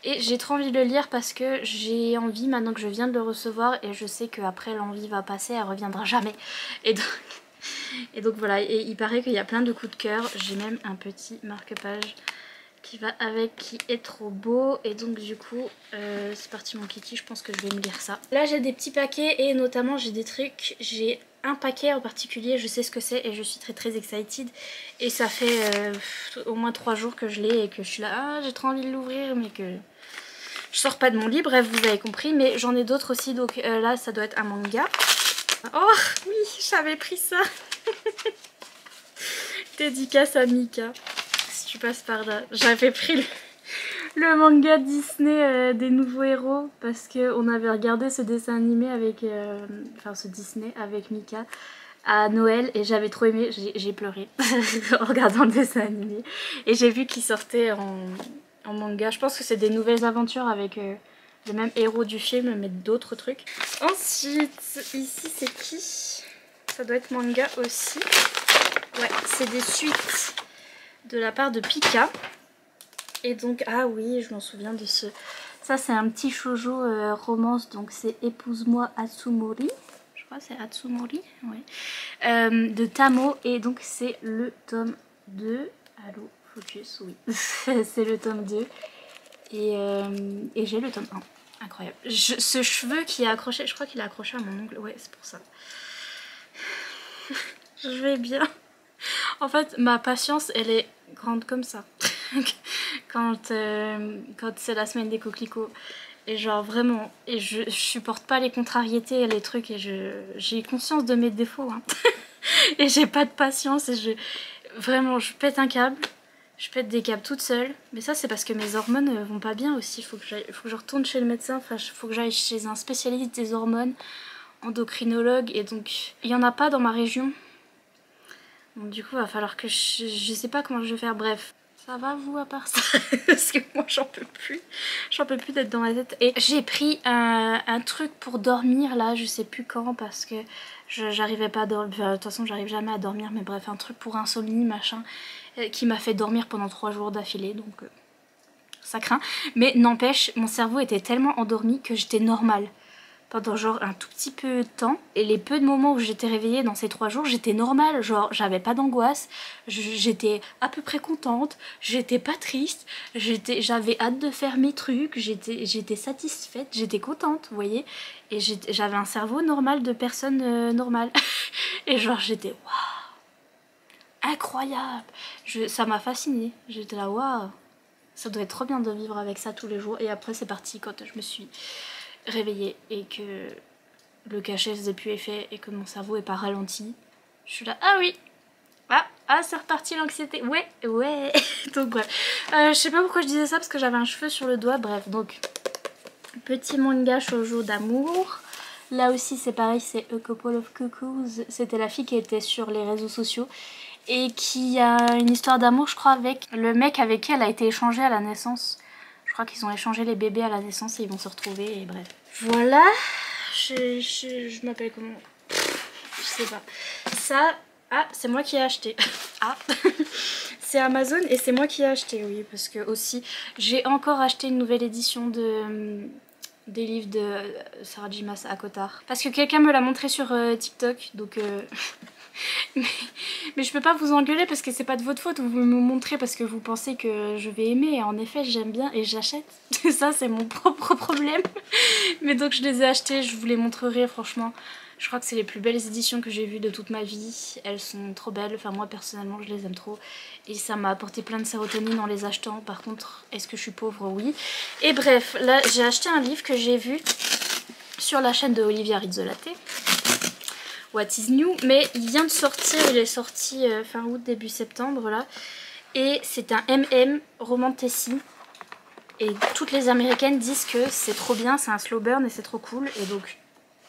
Et j'ai trop envie de le lire parce que j'ai envie maintenant que je viens de le recevoir et je sais qu'après l'envie va passer, elle reviendra jamais. Et donc voilà, et il paraît qu'il y a plein de coups de cœur. J'ai même un petit marque-page qui va avec, qui est trop beau. Et donc du coup, c'est parti mon kiki, je pense que je vais me lire ça. Là j'ai des petits paquets et notamment j'ai des trucs, j'ai un paquet en particulier, je sais ce que c'est et je suis très excited. Et ça fait au moins 3 jours que je l'ai et que je suis là, ah j'ai trop envie de l'ouvrir mais que je sors pas de mon lit, bref vous avez compris. Mais j'en ai d'autres aussi, donc là ça doit être un manga. Oh oui, j'avais pris ça. Dédicace à Mika, si tu passes par là. J'avais pris le manga Disney des nouveaux héros parce qu'on avait regardé ce dessin animé avec, enfin ce Disney avec Mika à Noël et j'avais trop aimé, j'ai pleuré en regardant le dessin animé et j'ai vu qu'il sortait en manga. Je pense que c'est des nouvelles aventures avec le même héros du film mais d'autres trucs. Ensuite, ici c'est qui? Ça doit être manga aussi. Ouais, c'est des suites de la part de Pika. Et donc, ah oui, je m'en souviens de ce... Ça, c'est un petit shoujo romance, donc c'est Épouse-moi Atsumori. Je crois que c'est Atsumori, ouais. De Tamo, et donc c'est le tome 2. Allô, focus, oui. C'est le tome 2. Et j'ai le tome 1. Incroyable. Ce cheveu qui est accroché, je crois qu'il est accroché à mon ongle. Ouais, c'est pour ça. Je vais bien. En fait, ma patience, elle est grande comme ça. quand c'est la semaine des coquelicots. Et genre vraiment, et je supporte pas les contrariétés et les trucs. Et j'ai conscience de mes défauts. Hein. Et j'ai pas de patience. Et vraiment, je pète un câble. Je pète des câbles toute seule. Mais ça, c'est parce que mes hormones vont pas bien aussi. Faut que je retourne chez le médecin. Enfin, faut que j'aille chez un spécialiste des hormones, endocrinologue. Et donc, il y en a pas dans ma région. Donc du coup, il va falloir que je sais pas comment je vais faire. Bref, ça va vous à part ça? Parce que moi, j'en peux plus. J'en peux plus d'être dans ma tête. Et j'ai pris un truc pour dormir là, je sais plus quand, parce que j'arrivais pas à dormir. Enfin, de toute façon, j'arrive jamais à dormir, mais bref, un truc pour insomnie, machin, qui m'a fait dormir pendant 3 jours d'affilée. Donc ça craint. Mais n'empêche, mon cerveau était tellement endormi que j'étais normale pendant genre un tout petit peu de temps. Et les peu de moments où j'étais réveillée dans ces 3 jours, j'étais normale. Genre j'avais pas d'angoisse, j'étais à peu près contente, j'étais pas triste, j'avais hâte de faire mes trucs, j'étais satisfaite, j'étais contente, vous voyez. Et j'avais un cerveau normal de personne normale. Et genre j'étais waouh, incroyable. Ça m'a fascinée. J'étais là waouh, ça doit être trop bien de vivre avec ça tous les jours. Et après c'est parti quand je me suis réveillée et que le cachet faisait plus effet et que mon cerveau est pas ralenti. Je suis là, ah oui, ah c'est reparti l'anxiété, ouais. Donc bref, je sais pas pourquoi je disais ça parce que j'avais un cheveu sur le doigt. Bref, donc petit manga shoujo d'amour. Là aussi c'est pareil, c'est A Couple of Cuckoos. C'était la fille qui était sur les réseaux sociaux et qui a une histoire d'amour, je crois, avec le mec avec qui elle a été échangée à la naissance. Je crois qu'ils ont échangé les bébés à la naissance et ils vont se retrouver et bref. Voilà, je m'appelle comment? Je sais pas. Ça, ah, c'est moi qui ai acheté. Ah, c'est Amazon et c'est moi qui ai acheté, oui. Parce que aussi, j'ai encore acheté une nouvelle édition de des livres de Sarah J. Maas Akotar. Parce que quelqu'un me l'a montré sur TikTok, donc... mais je peux pas vous engueuler parce que c'est pas de votre faute, vous me montrez parce que vous pensez que je vais aimer, et en effet j'aime bien et j'achète. Ça c'est mon propre problème. Mais donc je les ai achetés, je vous les montrerai franchement. Je crois que c'est les plus belles éditions que j'ai vues de toute ma vie. Elles sont trop belles, enfin moi personnellement je les aime trop. Et ça m'a apporté plein de sérotonine en les achetant. Par contre, est-ce que je suis pauvre? Oui. Et bref, là j'ai acheté un livre que j'ai vu sur la chaîne de Olivia Rizzolatti. What is New, mais il vient de sortir, il est sorti fin août, début septembre là. Et c'est un MM Romantasy. Et toutes les américaines disent que c'est trop bien, c'est un slow burn et c'est trop cool. Et donc...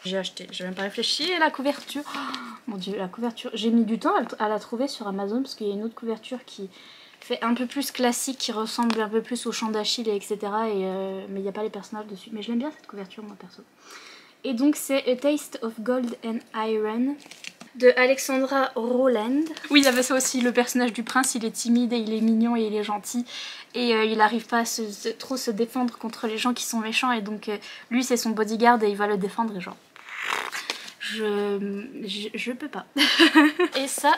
j'ai acheté, j'ai même pas réfléchi. Et la couverture, oh, mon dieu, la couverture, j'ai mis du temps à la trouver sur Amazon parce qu'il y a une autre couverture qui fait un peu plus classique, qui ressemble un peu plus au chant d'Achille, etc. Mais il n'y a pas les personnages dessus. Mais je l'aime bien cette couverture, moi perso. Et donc c'est A Taste of Gold and Iron de Alexandra Rowland. Oui, il y avait ça aussi, le personnage du prince, il est timide et il est mignon et il est gentil. Et il n'arrive pas à trop se défendre contre les gens qui sont méchants. Et donc lui c'est son bodyguard et il va le défendre et genre... Je peux pas. Et ça,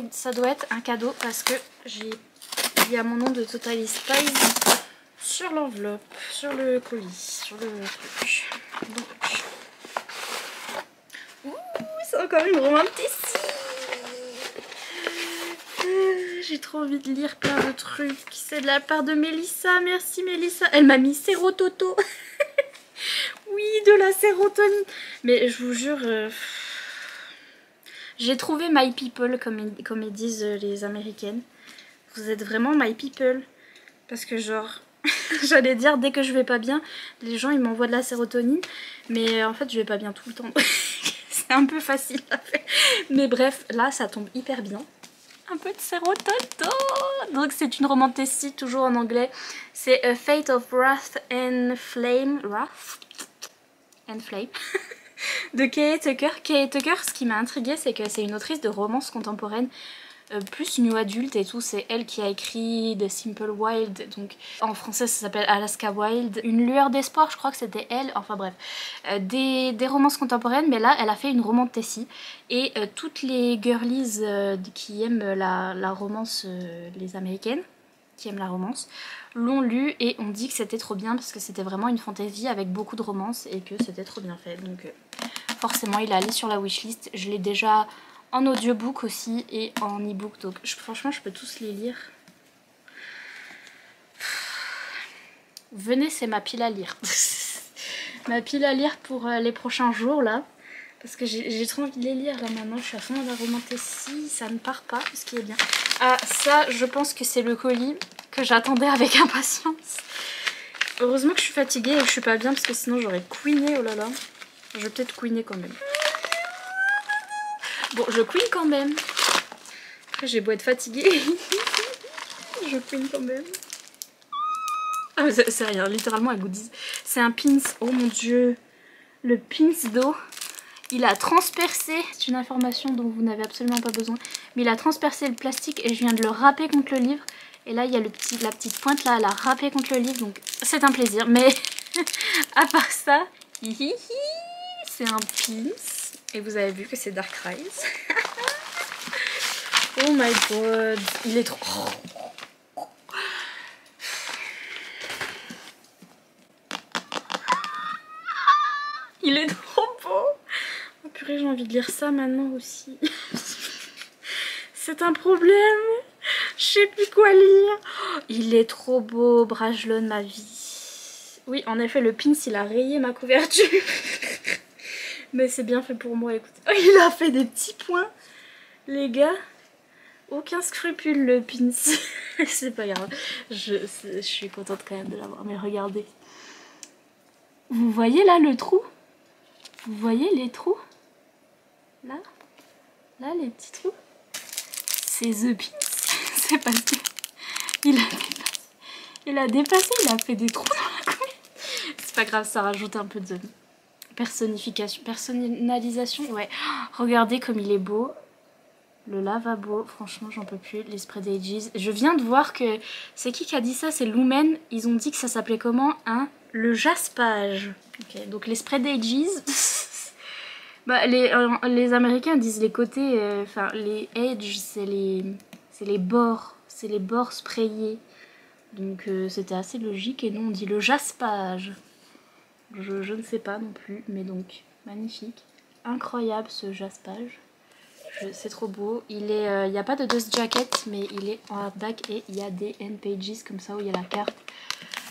ça doit être un cadeau parce que il y a mon nom de Totally Spies sur l'enveloppe, sur le colis, sur le truc. Donc... ouh, c'est encore une romantasy. J'ai trop envie de lire plein de trucs. C'est de la part de Mélissa. Merci Mélissa. Elle m'a mis Sérototo. Oui, de la sérotonine. Mais je vous jure, j'ai trouvé my people, comme ils disent les américaines. Vous êtes vraiment my people. Parce que genre, j'allais dire, dès que je vais pas bien, les gens ils m'envoient de la sérotonine. Mais en fait, je vais pas bien tout le temps. C'est un peu facile à faire. Mais bref, là, ça tombe hyper bien. Un peu de sérototo. Donc c'est une romantasy, toujours en anglais. C'est A Fate of Wrath and Flame. Wrath and Flame. De Kay Tucker. Kay Tucker, ce qui m'a intriguée, c'est que c'est une autrice de romance contemporaine, plus new adulte et tout. C'est elle qui a écrit The Simple Wild, donc en français ça s'appelle Alaska Wild. Une lueur d'espoir, je crois que c'était elle. Enfin bref, des romances contemporaines, mais là elle a fait une romantasy. Et toutes les girlies qui aiment la romance, les américaines qui aiment la romance, l'ont lu et on dit que c'était trop bien parce que c'était vraiment une fantaisie avec beaucoup de romance et que c'était trop bien fait. Donc forcément il est allé sur la wishlist. Je l'ai déjà en audiobook aussi et en e-book, donc franchement je peux tous les lire. Venez, c'est ma pile à lire. Ma pile à lire pour les prochains jours là. Parce que j'ai trop envie de les lire là maintenant, je suis à fond dans la romantasy, ça ne part pas, ce qui est bien. Ah ça, je pense que c'est le colis que j'attendais avec impatience. Heureusement que je suis fatiguée et que je suis pas bien parce que sinon j'aurais couiné, oh là là. Je vais peut-être couiner quand même. Bon, je couine quand même. Après j'ai beau être fatiguée. Je couine quand même. Ah c'est rien, littéralement un goodies. C'est un pins, oh mon dieu. Le pins d'eau. Il a transpercé, c'est une information dont vous n'avez absolument pas besoin, mais il a transpercé le plastique et je viens de le râper contre le livre. Et là, il y a la petite pointe là, elle a râpé contre le livre, donc c'est un plaisir. Mais à part ça, c'est un pins. Et vous avez vu que c'est Dark Rise. Oh my god, il est trop... Il est trop beau. Oh purée, j'ai envie de lire ça maintenant aussi. C'est un problème. Je sais plus quoi lire. Oh, il est trop beau, Brajlon, ma vie. Oui, en effet, le pins, il a rayé ma couverture. Mais c'est bien fait pour moi, écoutez. Oh, il a fait des petits points, les gars. Aucun scrupule, le pins. C'est pas grave. Je suis contente quand même de l'avoir. Mais regardez. Vous voyez là le trou? Vous voyez les trous? Là, les petits trous. C'est The Pins. C'est parce que il a dépassé, il a fait des trous dans la couille. C'est pas grave, ça rajoute un peu de personnification, personnalisation. Ouais, regardez comme il est beau. Le lavabo, franchement j'en peux plus. Les Spread Ages. Je viens de voir que... c'est qui a dit ça? C'est Lumen. Ils ont dit que ça s'appelait comment? le jaspage. Ok, donc les spread edges. Bah, les Américains disent les côtés, enfin les edges, c'est les bords, c'est les bords sprayés. Donc c'était assez logique et nous on dit le jaspage. Je ne sais pas non plus, mais donc magnifique. Incroyable ce jaspage. C'est trop beau. Il n'y a pas de dust jacket, mais il est en hardback et il y a des end pages comme ça où il y a la carte.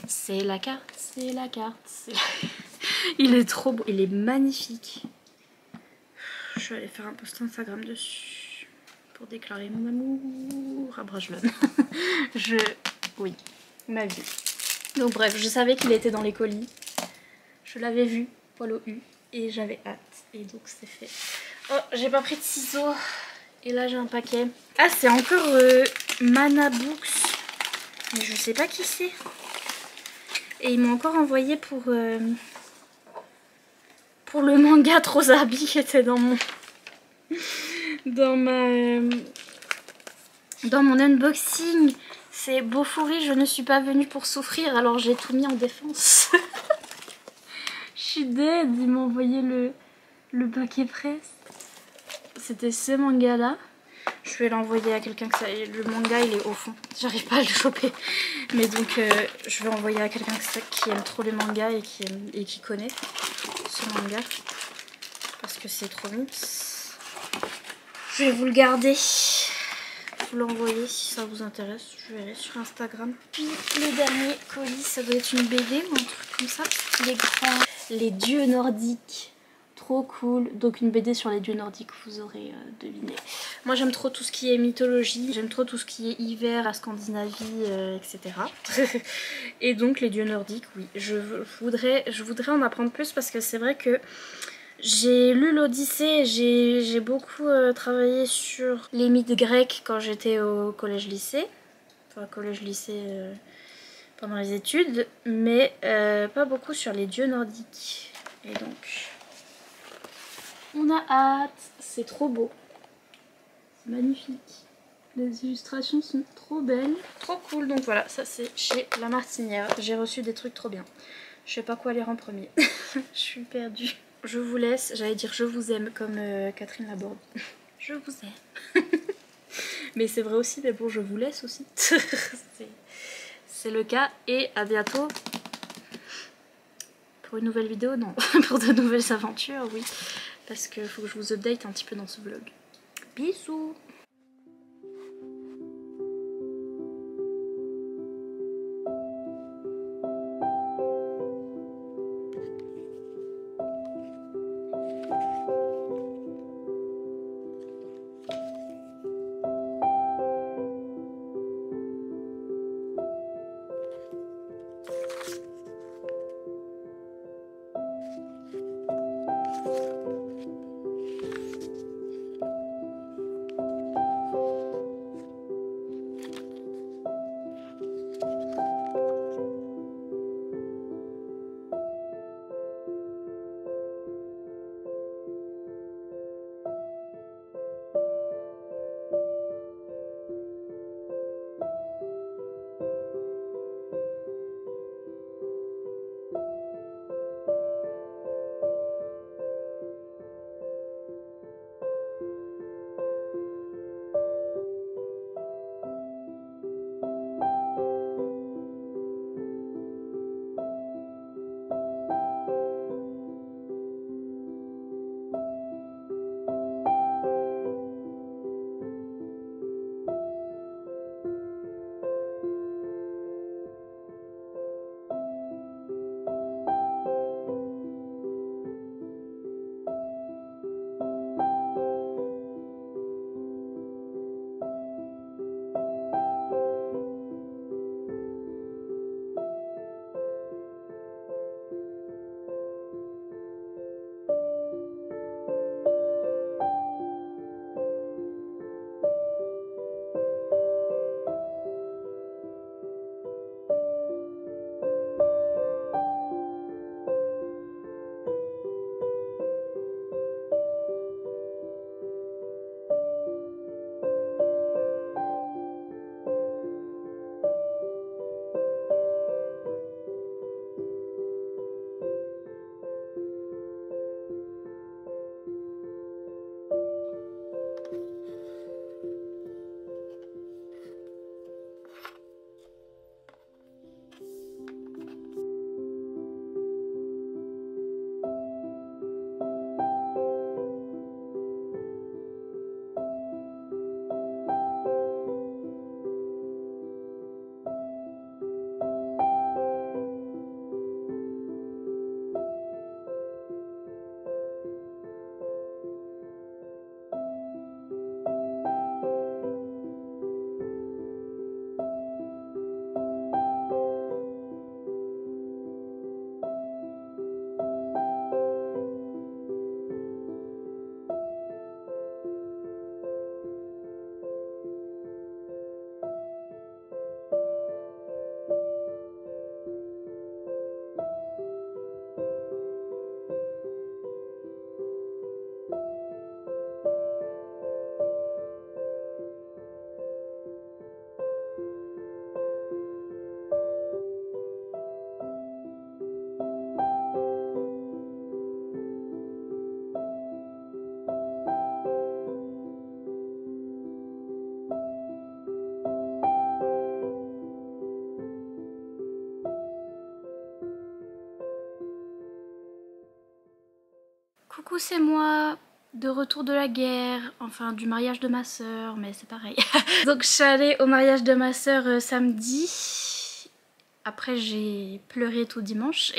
C'est la carte, c'est la carte. Il est trop beau, il est magnifique. Je vais aller faire un post Instagram dessus pour déclarer mon amour à Brajlon. Oui, ma vie. Donc bref, je savais qu'il était dans les colis. Je l'avais vu, poil au U, et j'avais hâte. Et donc c'est fait. Oh, j'ai pas pris de ciseaux. Et là j'ai un paquet. Ah, c'est encore Mana Books. Mais je sais pas qui c'est. Et ils m'ont encore envoyé pour le manga de Rosabi qui était dans mon dans mon unboxing. C'est Bofuri, je ne suis pas venue pour souffrir, alors j'ai tout mis en défense. Je suis dead, ils m'ont envoyé le paquet presse. C'était ce manga là. Je vais l'envoyer à quelqu'un que ça... Le manga il est au fond, j'arrive pas à le choper. Mais donc je vais envoyer à quelqu'un qui aime trop les mangas et qui connaît ce manga. Parce que c'est trop mignon. Je vais vous le garder. Vous l'envoyer si ça vous intéresse. Je verrai sur Instagram. Puis le dernier colis, ça doit être une BD ou un truc comme ça. Il est grand. Les dieux nordiques. Trop cool. Donc une BD sur les dieux nordiques, vous aurez deviné. Moi j'aime trop tout ce qui est mythologie, j'aime trop tout ce qui est hiver, la Scandinavie, etc. Et donc les dieux nordiques, oui. Je voudrais en apprendre plus parce que c'est vrai que j'ai lu l'Odyssée, j'ai beaucoup travaillé sur les mythes grecs quand j'étais au collège-lycée. Enfin collège-lycée pendant les études, mais pas beaucoup sur les dieux nordiques. Et donc... on a hâte, c'est trop beau, c'est magnifique, les illustrations sont trop belles, trop cool. Donc voilà, ça c'est chez La Martinière, j'ai reçu des trucs trop bien, je sais pas quoi lire en premier. Je suis perdue. Je vous laisse, j'allais dire je vous aime comme Catherine Laborde. Je vous aime. Mais c'est vrai aussi, mais bon je vous laisse aussi. C'est le cas et à bientôt. Pour une nouvelle vidéo, non. Pour de nouvelles aventures, oui. Parce qu'il faut que je vous update un petit peu dans ce vlog. Bisous! coucou, c'est moi, de retour de la guerre, enfin du mariage de ma soeur, mais c'est pareil. Donc je suis allée au mariage de ma soeur samedi. Après j'ai pleuré tout dimanche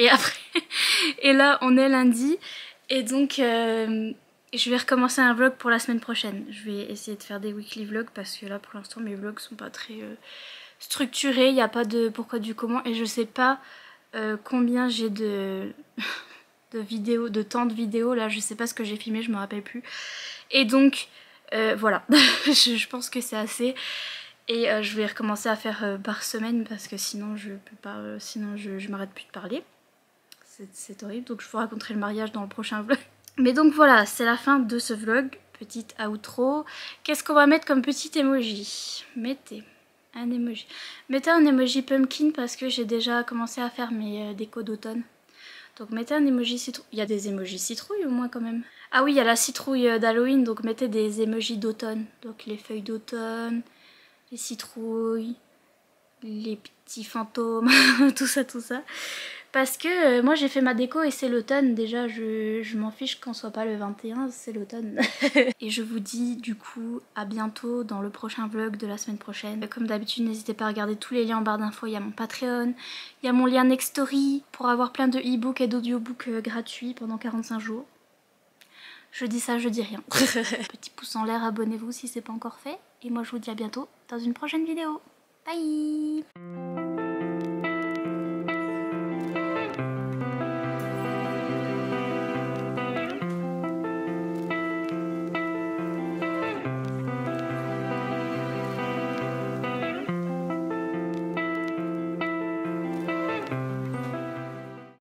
et là on est lundi et donc je vais recommencer un vlog pour la semaine prochaine. Je vais essayer de faire des weekly vlogs parce que là pour l'instant mes vlogs sont pas très structurés, il n'y a pas de pourquoi du comment et je sais pas combien j'ai de vidéos, de temps de vidéos, là je sais pas ce que j'ai filmé, je me rappelle plus. Et donc voilà, je pense que c'est assez. Et je vais recommencer à faire par semaine parce que sinon je peux pas, sinon je m'arrête plus de parler. C'est horrible, donc je vous raconterai le mariage dans le prochain vlog. Mais donc voilà, c'est la fin de ce vlog, petite outro. Qu'est-ce qu'on va mettre comme petit emoji? Mettez un emoji. Mettez un emoji pumpkin parce que j'ai déjà commencé à faire mes décos d'automne. Donc mettez un emoji citrouille. Il y a des emojis citrouilles au moins quand même. Ah oui, il y a la citrouille d'Halloween, donc mettez des emojis d'automne. Donc les feuilles d'automne, les citrouilles, les petits fantômes, tout ça, tout ça. Parce que moi j'ai fait ma déco et c'est l'automne, déjà je m'en fiche qu'on soit pas le 21, c'est l'automne. Et je vous dis du coup à bientôt dans le prochain vlog de la semaine prochaine. Comme d'habitude n'hésitez pas à regarder tous les liens en barre d'infos, il y a mon Patreon, il y a mon lien Nextory pour avoir plein de e-books et d'audiobooks gratuits pendant 45 jours. Je dis ça, je dis rien. Petit pouce en l'air, abonnez-vous si c'est pas encore fait. Et moi je vous dis à bientôt dans une prochaine vidéo. Bye!